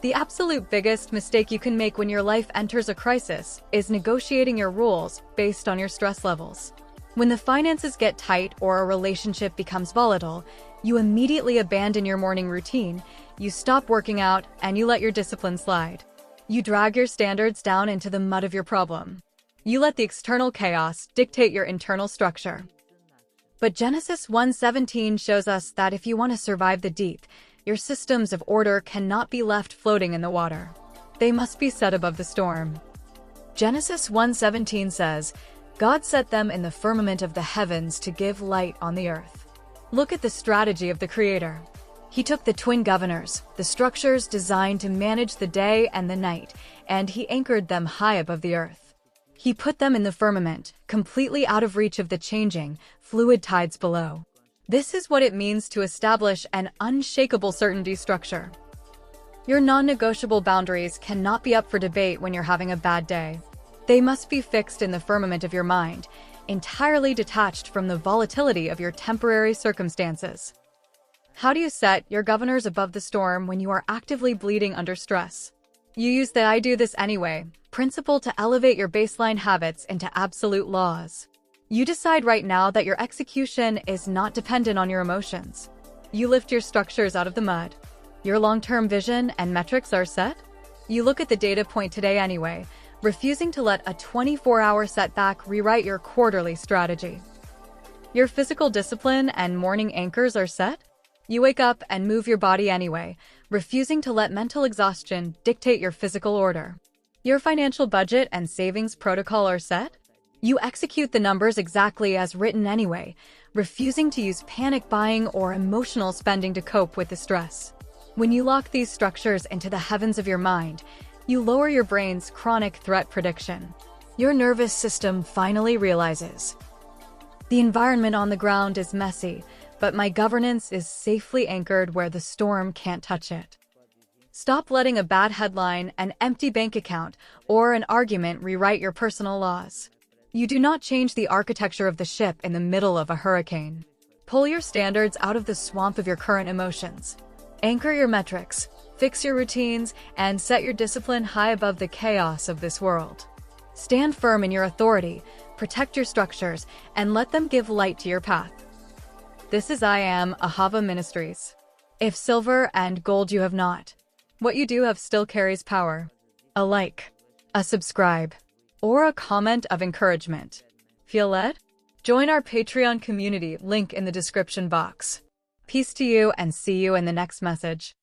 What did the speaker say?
The absolute biggest mistake you can make when your life enters a crisis is negotiating your rules based on your stress levels. When the finances get tight or a relationship becomes volatile, you immediately abandon your morning routine, you stop working out, and you let your discipline slide. You drag your standards down into the mud of your problem. You let the external chaos dictate your internal structure. But Genesis 1:17 shows us that if you want to survive the deep, your systems of order cannot be left floating in the water. They must be set above the storm. Genesis 1:17 says, God set them in the firmament of the heavens to give light on the earth. Look at the strategy of the Creator. He took the twin governors, the structures designed to manage the day and the night, and he anchored them high above the earth. He put them in the firmament, completely out of reach of the changing, fluid tides below. This is what it means to establish an unshakable certainty structure. Your non-negotiable boundaries cannot be up for debate when you're having a bad day. They must be fixed in the firmament of your mind, entirely detached from the volatility of your temporary circumstances. How do you set your governors above the storm when you are actively bleeding under stress? You use the I do this anyway principle to elevate your baseline habits into absolute laws. You decide right now that your execution is not dependent on your emotions. You lift your structures out of the mud. Your long-term vision and metrics are set. You look at the data point today anyway, refusing to let a 24-hour setback rewrite your quarterly strategy. Your physical discipline and morning anchors are set. You wake up and move your body anyway, refusing to let mental exhaustion dictate your physical order. Your financial budget and savings protocol are set. You execute the numbers exactly as written anyway, refusing to use panic buying or emotional spending to cope with the stress. When you lock these structures into the heavens of your mind, you lower your brain's chronic threat prediction. Your nervous system finally realizes, the environment on the ground is messy, but my governance is safely anchored where the storm can't touch it. Stop letting a bad headline, an empty bank account, or an argument rewrite your personal laws. You do not change the architecture of the ship in the middle of a hurricane. Pull your standards out of the swamp of your current emotions. Anchor your metrics, fix your routines, and set your discipline high above the chaos of this world. Stand firm in your authority, protect your structures, and let them give light to your path. This is I Am Ahava Ministries. If silver and gold you have not, what you do have still carries power. A like, a subscribe, or a comment of encouragement. Feel led? Join our Patreon community, link in the description box. Peace to you and see you in the next message.